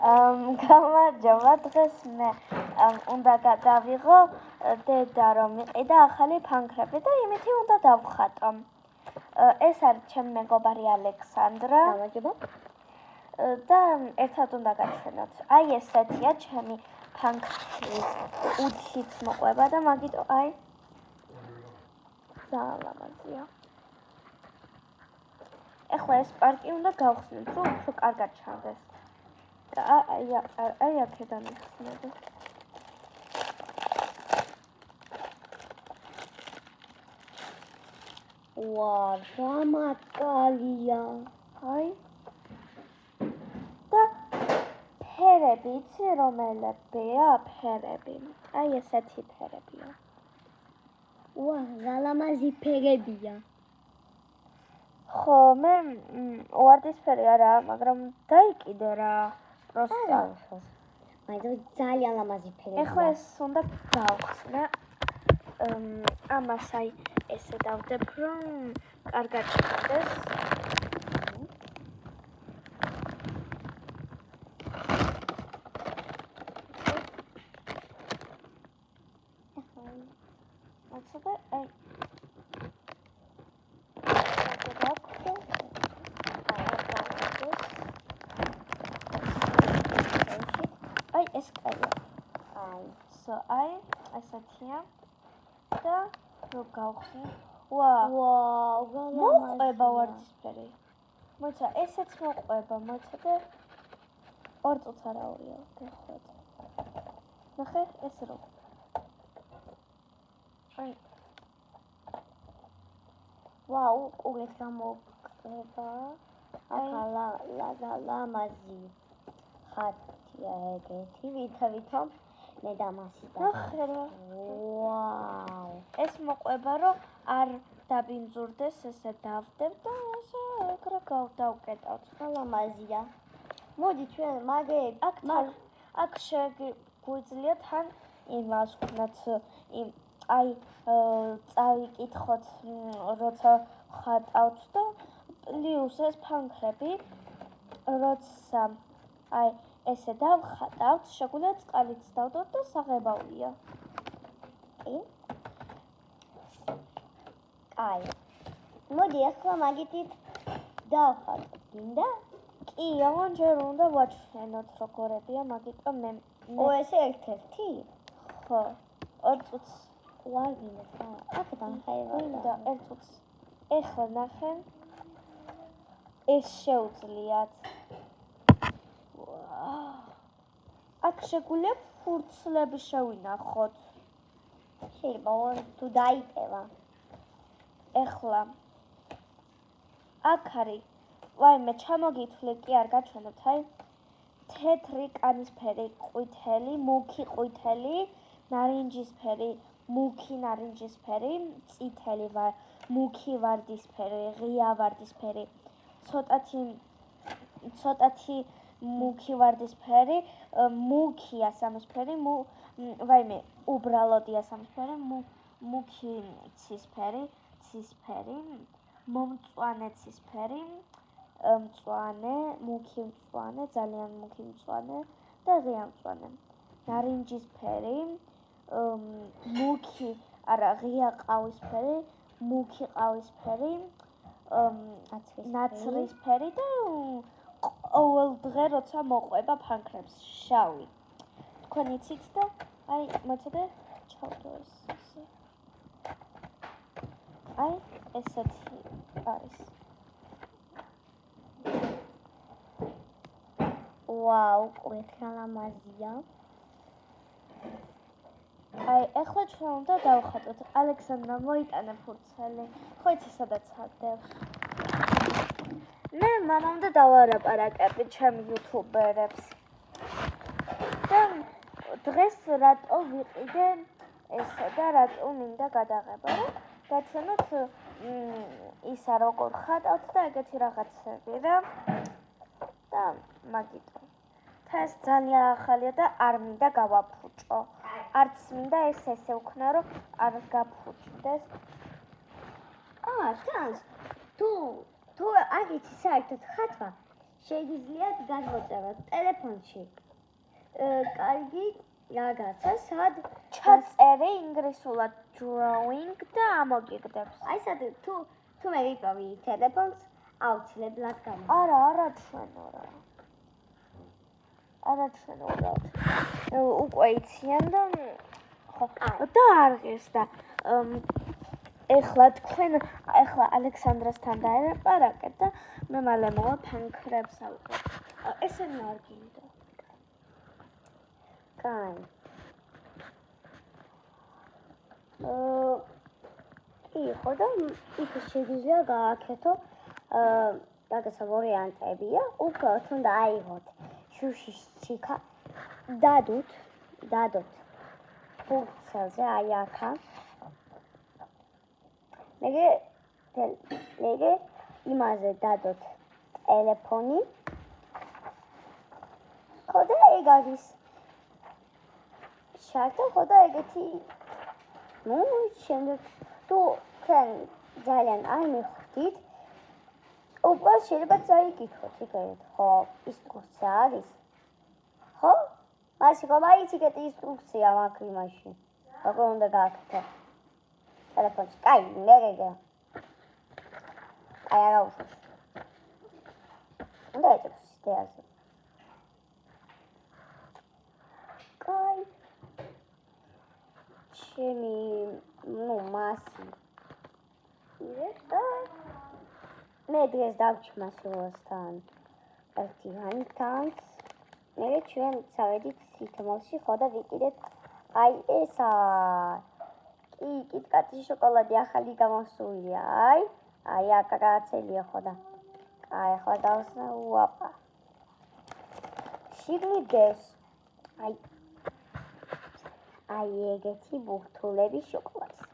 გამარჯობა, დღეს მე უნდა გადავიღო დედა რომ იყიდა ახალი ფანქრები და იმითი უნდა დავხატო. ეს არის ჩემი მეგობარი ალექსანდრა. გამარჯობა. და ერთად უნდა გაჩვენოთ. აი ესეთია ჩემი ფანქრის უცით მოყვება და მაგიტო აი ძალიან ლამაზია. ეხლა ეს პარკი უნდა გავხსნით, რომ უფრო კარგად ჩანდეს. და აი აქედან იხსნება. ვაა, გამაკალია. აი. და ფერები, იცი რომელებია ფერები? აი ესეთი ფერებია. ვაა, ზალამაზი ფერებია. ხო, მე ვარდისფერი არა, მაგრამ დაიკიდე რა. პროსტა. მაგრამ ძალიან ლამაზი ფერებია. ეხლა ეს უნდა გავხსნა. ამას აი ესე დავდებ, რომ კარგად ჩანდეს. მოცადე, აი. აი ეს კაია. აი ესეთია. და რო გავხსნი. ვაუ, მოყვება ვარდისფერი. მოიცა, ესეც მოყვება, მოიცადე. 2 წუთს არაურია, გეხვეწ. ნახე, ეს რო. აი. ვაუ, ყურეს გამოყვება. ახლა ლამაზი. ხატია ეგეთი, ვითომ მე დამასიდა. ნახე რა. ვაუ. ეს მოყვება, რომ არ დაბინძურდეს, ესე დავდებ და ესე ეგრე დავკეტავთ. ლამაზია. მოდი ჩვენ აქ შეგვიძლია თან იმას ვქნათ, აი წავიკითხოთ, როცა ხატავთ და პლუს ეს ფანქრები, როცა აი ესე დავხატავთ, შეგვიძლია წყალიც დავდოთ და საღებავია. აი. მოდი ახლა მაგითით დავხატოთ, გინდა? კი, აღარ ჯერ უნდა ვაჩვენოთ როგორებია, მაგიტომ მე ეს ერთ-ერთი? ხო, 2 წუთს ვარ გინდა. აქედან ხაება 1 წუთს. ეხლა ნახე. ეს შეუძლიათ. აქ შეგვიძლია ფურცლები შევინახოთ. შეიძლება თუ დაიტევა. ეხლა აქ არის ვაიმე ჩამოგითვლი კი არ გაჩვენებთ, აი თეთრი კანისფერი ყვითელი, მუქი ყვითელი, ნარინჯისფერი, მუქი ნარინჯისფერი, წითელი მუქი ვარდისფერი, ღია ვარდისფერი, ცოტათი მუქი ვარდისფერი, მუქი ასამისფერი, ვაიმე უბრალოდი ასამისფერი, მუქი ცისფერი, მომწვანე ცისფერი, მწვანე, მუქი მწვანე, ძალიან მუქი მწვანე და ღია მწვანე. ნარინჯისფერი, მუქი, არა, ღია ყავისფერი, მუქი ყავისფერი, ნაცრისფერი და ყოველ დღე როცა მოყვება ფანქრებს, შავი. თქვენ იცით და აი, მოიცადე, ჩავდო ეს. აი, ესეთი არის. ვაუ, ყვითელი ლამაზია. აი, ეხლა ჩვენ უნდა დავხატოთ. ალექსანდრა მოიტანე ფურცელი. ხო იცი სადაც ხატებს. მე მამამ და დავარაპარაკები ჩემ იუთუბერებს. და დღეს რატო ვიყიდე ესე და რატო მინდა გადაღება, რომ გაჩვენოთ ისა როგორ ხატავთ და ეგეთი რაღაცები რა. და მაგიტო. ეს ძალიან ახალია და არ მინდა გავაფუჭო. არც მინდა ეს ესე ვქნა, რომ არ გაფუჭდეს. ჩანს. თუ არ იცი საერთოდ ხატვა, შეგიძლიათ გადმოწეროთ ტელეფონში. კარგი რაღაცა, სად ჩაწერი ინგლისურად drawing და ამოგიგდებს. აი სად თუ მე ვიპოვი ტელეფონს, აუცილებლად გამა. არა ჩვენურად. უკვე იციან და ხო და არღეს და ეხლა ალექსანდრასთან დაელაპარაკეთ და მე მალე მოვა ფანქრებს ავიღებ. ესე მარგინდა. კაი. ხო და იქ შეგიძლია გააკეთო რაღაცა ვარიანტებია, უბრალოდ უნდა აიღოთ შუშის ჩიქა, დადოთ ფურცელზე აი აქა. მეგე იმაზე დადოთ ტელეფონი. ხო და ეგ არის შარტა, ხო და ეგეთი შემდეგ თუ თქვენ ძალიან არ მიხვდით, უბრალოდ შეიძლება წაიკითხოთ იქეთ, ხო, ინსტრუქცია არის. ხო? მაშინ ხო მაინც იქეთ ინსტრუქცია მაქვს იმაში. როგორ უნდა გააკეთო ტელეფონში. კაი, მერე. აი არა უშუშ. უნდა ეწევს სიტყვაზე. კაი. ჩემი მასი. მე დღეს დავჩმასულოსთან ერთი განთანს. მე ჩვენ წავედით სითმოში, ხო და ვიყიდეთ აი ესა. კი, კიტკატის შოკოლადი ახალი გამოსულია. აი აქ რაღაცელია ხო და. აი ხო დავსა უაპა. შიგნით დევს. აი ეგეთი ბურთულები შოკოლადის.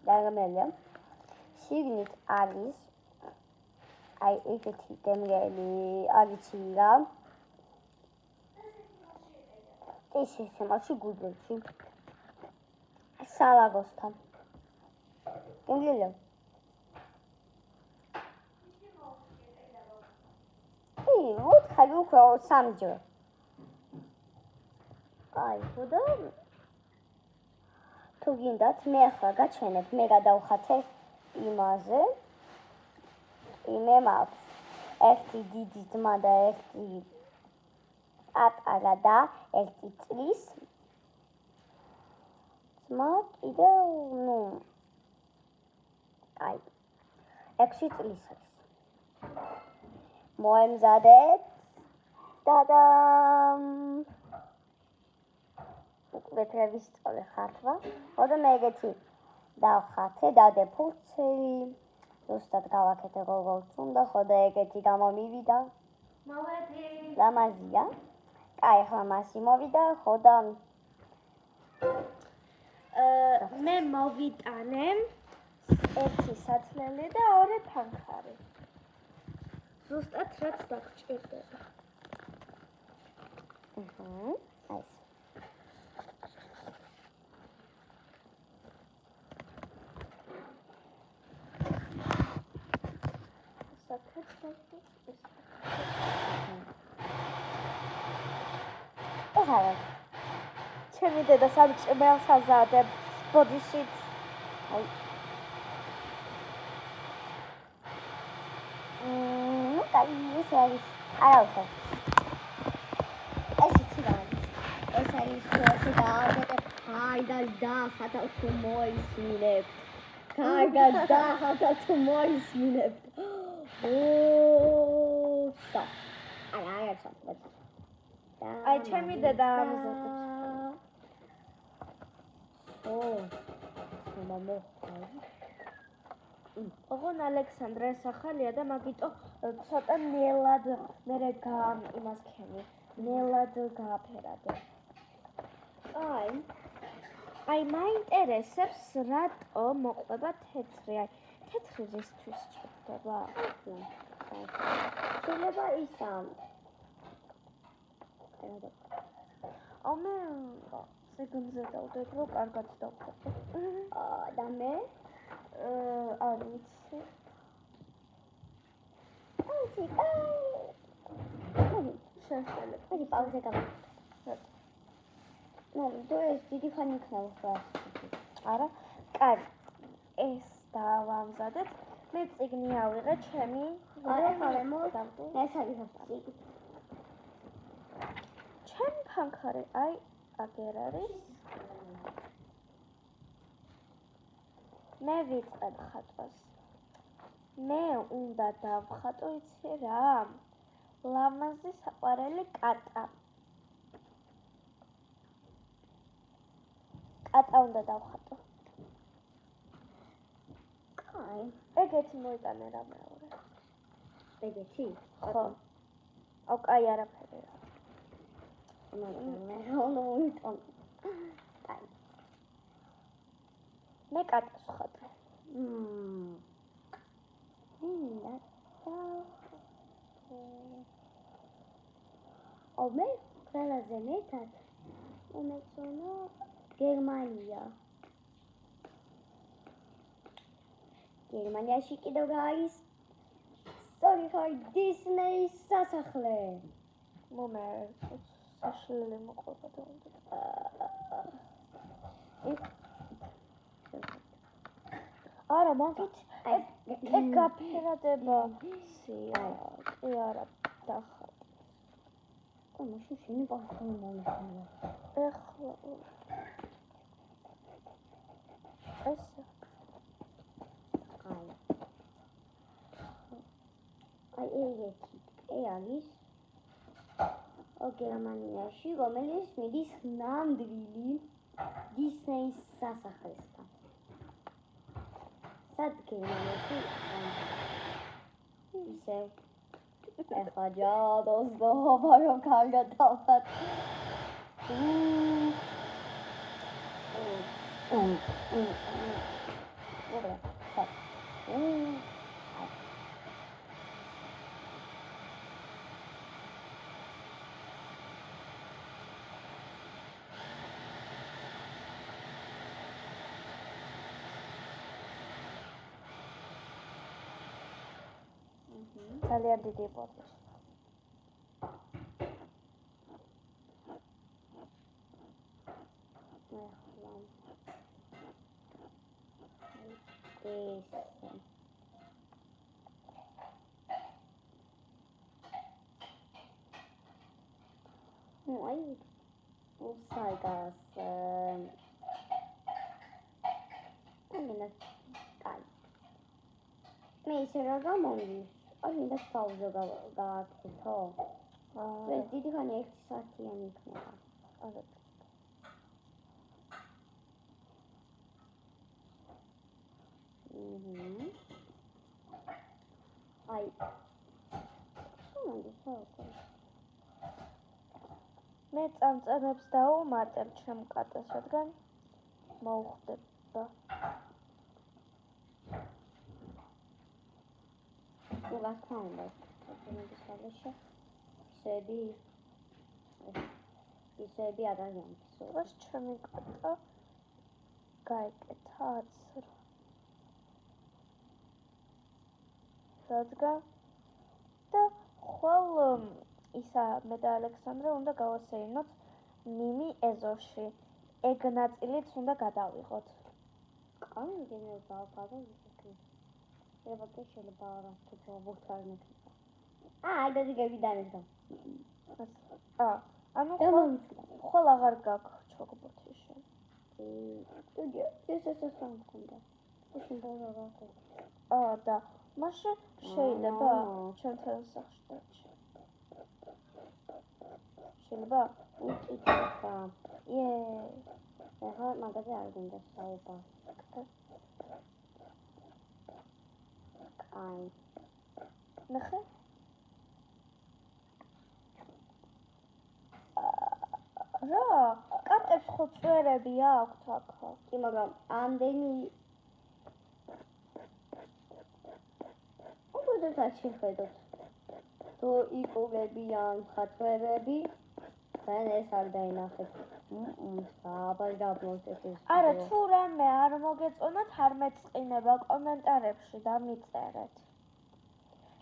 დაგამელია. შიგნით არის აი ეგეთი დემრელი არიცი რა. ეს შემოში გუდელში. სალაგოსთან. გენგელია. вот ხალუ ხო სამჯერ. აი, ხოდა თუ გინდათ მე ახლა გაჩვენებ, მე გადავხატე იმაზე. მე მაქვს ერთი დიდი ძმა და ერთი პატარა და ერთი წლის ძმა კიდევ, აი 6 წლის არის. მოემზადეთ და უკვე ვისწავლე ხატვა. ხო და მე ეგეთი დავხატე, დავდე ფურცელი. ზუსტად გავაკეთე როგორც უნდა, ხო და ეგეთი გამომივიდა. მოვედი. ლამაზია. კაი, ახლა მასი მოვიდა, ხო და მე მოვიტანე ერთი სათლელი და ორი ფანქარი. ზუსტად რაც დაგჭირდება. აი ეს. ჩემი დედა სამჭმელს აზადებს ბოდიშით. აი. კაი, ეს არის. არა უშო. ეს იცი რა არის. ეს არის ესე დააგდებ. აი და დახატა თუ მოისმინებთ. კარგად დახატა თუ მოისმინებთ. სა. არა საერთოდ. აი ჩემი დედა ამზადებს. ოღონ ალექსანდრას ახალია და მაგიტო ცოტა ნელად მერე იმას ქენი. ნელად გააფერადე. აი მაინტერესებს რატო მოყვება თეთრი. აი თეთრი რისთვის ჩერდება? შეიძლება ისა. მე ზეგმზე დავდებ, რომ კარგად დავხატო. და მე არ ვიცი. აიცი, შეშელებ. მოდი პაუზე გავაკეთე. ნუ, თუ ეს დიდი ხანი იქნება ხო? არა, კარი. ეს დავამზადეთ. მე წიგნი ავიღე ჩემი. არა, ეს არის წიგნი. ჩემი ფანქარი, აი, აგერ არის. მე ვიწყებ ხატვას. მე უნდა დავხატო, იცი რა? ლამაზი საყვარელი კატა. კატა უნდა დავხატო. კაი. ეგეთი მოიტანე რა მეორე. ეგეთი? ხო. აუ, კაი არაფერია. მე მოიტანე. კაი. მე კატას ვხატე. მე ყველაზე მეტად უმეცონა გერმანია. გერმანიაში კიდევ რა არის? სწორი დისნეის სასახლე. მომერწოს საშლელი მოყვება და უნდა. არა, მაგით ეგ გაფერადება. კი არა, დახატე. მაშინ შენი პასუხი მომხდარა. ეხლა ეს აი ეგეთი არის გერმანიაში, რომელიც მიდის ნამდვილი დისნეის სასახლესთან. სად გერმანიაში? ისე ეხლა ჯადოს დობა რომ კარგად დავხატ. ძალიან დიდი პოდკასტი. აი უსაიგას მინდა კაი. მე ისე რა გამომდის? აი მინდა პაუზა გააკეთო. ეს დიდი ხანი 1 საათიანი იქნება. არა. აი მომდის საათი. მე წამწამებს დავუმატებ ჩემ კატას, რადგან მოუხდება. ნუ რა თქმა უნდა, ეს გარეშე ისები არ არის. ეს ჩემი კატა გაიკეთა აცრა. რადგან და ხვალ ისა მე და ალექსანდრე უნდა გავასეირნოთ მიმი ეზოში. ეგ ნაწილიც უნდა გადავიღოთ. კაი, შეიძლება არა თუ ჩავაბურთ არ მექნება. აი და გიგებიდანებდა. ანუ ხვალ აღარ გაქვს ჩოგბურთი შენ. ეს სამქონდა. ეს უნდა გავაკეთო. და მაშინ შეიძლება ჩვენთან სახში დარჩე. შეიძლება? უკითხა. ეხლა მაგაზე არ გინდა საუბარი. კაი. ნახე? რა? კატებს ხო წვერები აქვთ აქ? კი, მაგრამ ამდენი უბრალოდ შეხედოთ. თუ იკურებიან ხატვერები, თან ეს არ დაინახეთ. არა, თუ რამე არ მოგეწონათ, არ მეწყინება კომენტარებში დამიწერეთ.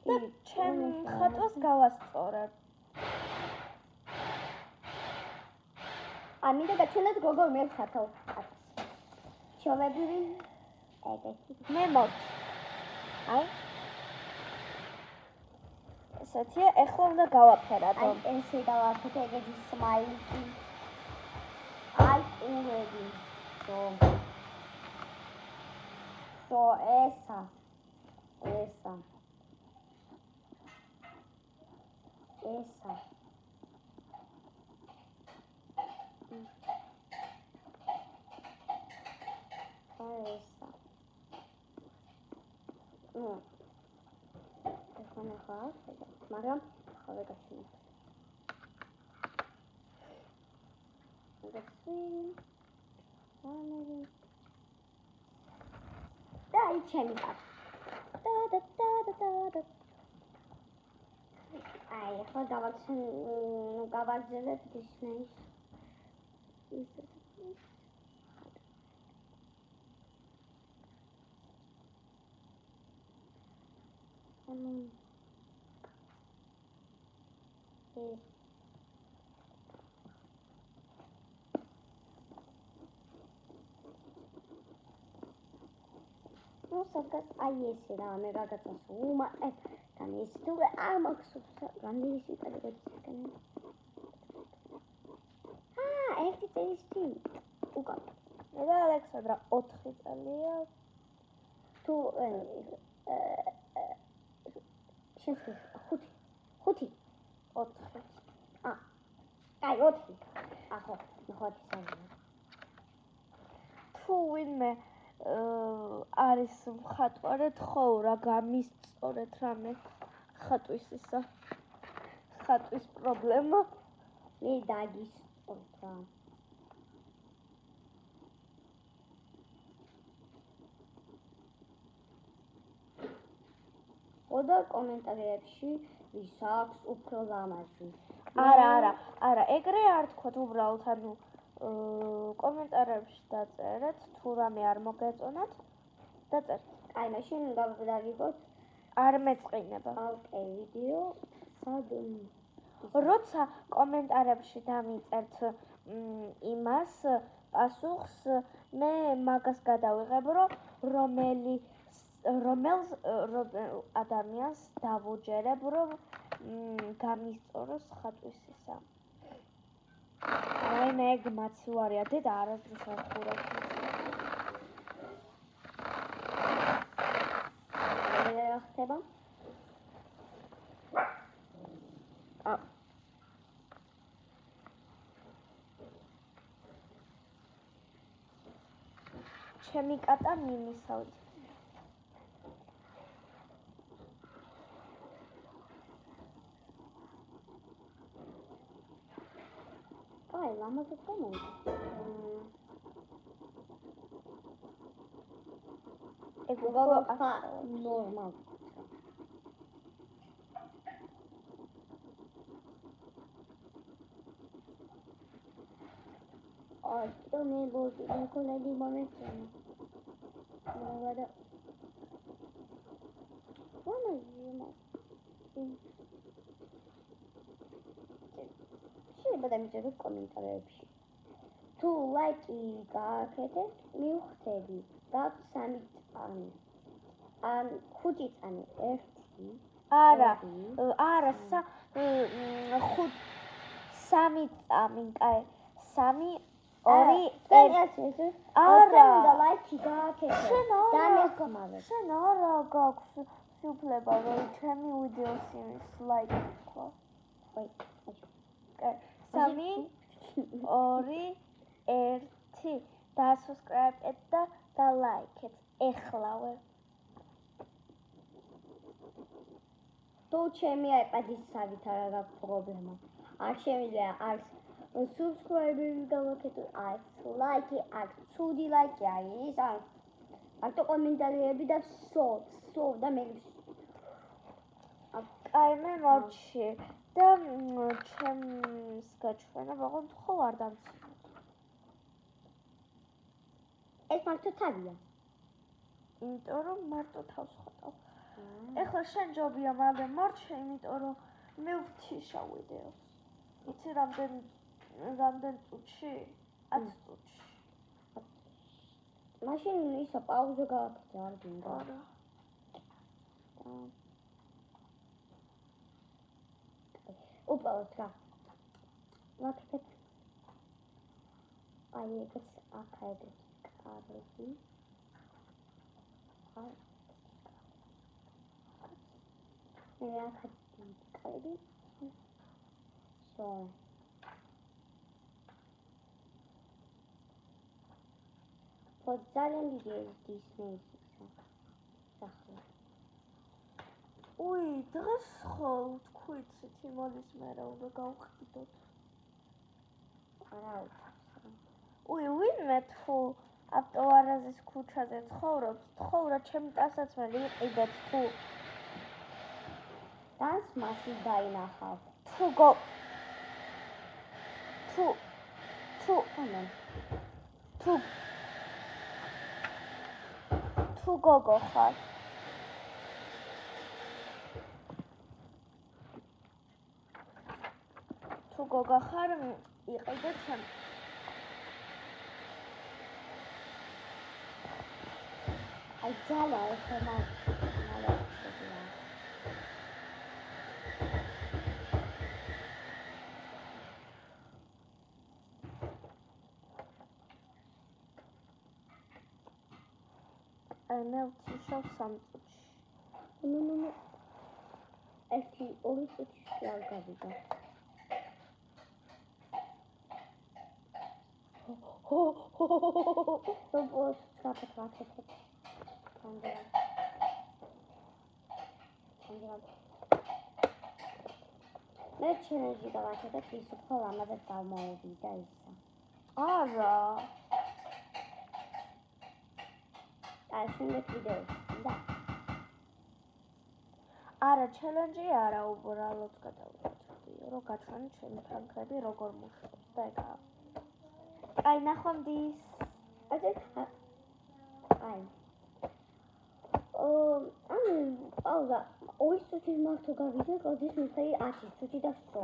და ჩემ ხატვას გავასწორებ. ამინდა გაჩვენოთ როგორ მევხატავ. შოვებრივი ეგეთი. მე მოდი. აი. ესეთია, ეხლა უნდა გავაფერადო. აი ესე დავაფეთე ეგეთი სმაილი. აი ურები. So esa. მაგრამ ხავე გაჩვენე. და აი ჩემი კაცი. აი ახლა გავაგზავნებ დისნეის. აი ესე რა მე გაგაცას უმატებ და ის თუ არ მაქვს რამდენი სიტყვი გაგაცენ ერთი წელი უკან მე და ალექსანდრა 4 წელია თუ შეიძლება 5 აი 4 ახო ნახოთ ისე თუ ვინმე არის მხატვარი თხოვ რა გამისწორეთ რამე ხატვის ისა ხატვის პრობლემა მე დაგისწორთ რა ოდა კომენტარებში ვის აქვს უფრო ლამაზი არა ეგრე არ თქვათ უბრალოდ ანუ კომენტარებში დაწერეთ თუ რამე არ მოგეწონათ დაწერთ აი მაშინ დავიგოთ არ მეწყინება ოკეი ვიდეო სად როცა კომენტარებში დამიწერთ იმას პასუხს მე მაგას გადავიღებ რომ რომელს ადამიანს დავუჯერებ რომ გამისწოროს ხატვის ისა აი მე გმაცივარია დედა არასდროს არ ხურობს რა ხდება ჩემი კატა მიმისავთ აი ლამაზად გამოიწვია ეგ უბრალოდ ნორმალ აი მე კოლეგი მომეწონა შეიძლება დამიწეროთ კომენტარებში თუ ლაიკი გააკეთეთ მივხვდები გაქვთ 3 წამი ან 5 წამი 1 არა 3 წამი კაი 3 2 1 არა და ლაიკი გააკეთეთ და მეხმარეთ შენ არა გაქვს სიუფლება რომ ჩემი ვიდეოს იმის ლაიკი თქვა ხო 3 2 1 და subscribe-ეთ და like-ეთ ეხლავე თუ ჩემი iPad-ის სავით არა გაქვს პრობლემა არ შემიძლია არც subscribe-ები გავაკეთო არც like-ი არც ცუდი like-ი არის არც კომენტარები და სო და მე აი მე მოვჩი და ჩემს გაჩვენება ხო ხო არ დამცინოთ ეს მარტო თავია იმიტომ რომ მარტო თავს ხატავ ეხლა შენ ჯობია მალე მორჩე, იმიტომ რომ მე ვთიშა ვიდეოს. იცი რამდენ წუთში? 10 წუთში. მაშინ ისა პაუზა გააკეთე, არ გინდა. არა. უბრალოდ რა. ვაკეთებ. აი ეგეც აკეთებ კარგი. მე აკეთებ კარგი. So. ძალიან დიდი დისნეის სახე. უი, დღეს ხო თქვით თიმოლის მერე უნდა გავხდიდოთ. არა უცებ. უი, ვინმე თუ ავტოვარაზის ქუჩაზე ცხოვრობს, თხოვრა ჩემი ტანსაცმელი იყიდეთ თუ დანს მასის დაინახავ. თუ გოგო ხარ. თუ გოგო ხარ, იყიდე ჩემ. აი ძალა ეხლა მალავშია. მე ვთიშავ 3 წუთში. ნუ. 1-2 წუთში არ გავიდა. როგორც გაკეთეთ. მე ჩელენჯი გავაკეთებ ის უფრო ლამაზად გამოვიდა ისა. არა. აი შემდეგ ვიდეოში და არა, ჩელენჯი არა, უბრალოდ გადავიდეო, რომ გაჩვენო ჩემი ფრანკები როგორ მუშაობს და ეგაა. აი, ნახვამდის. აი. პაუზა. 2 წუთის მართო გავიდა, კოდის მიხეი 10 წუთი და სო.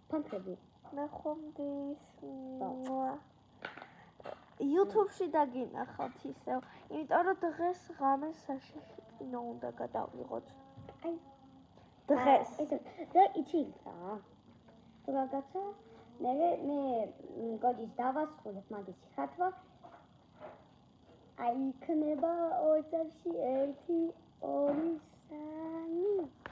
ფრანკები. ნახვამდის. YouTube-ში დაგინახავთ ისევ, იმიტომ რომ დღეს ღამეს საშიში კინო უნდა გადავიღოთ. აი, დღეს. და იცი რა. თუ რაღაცა მე გოდის დავასრულებ მაგის ხათვა. აი იქნება 20-ში 1 2 3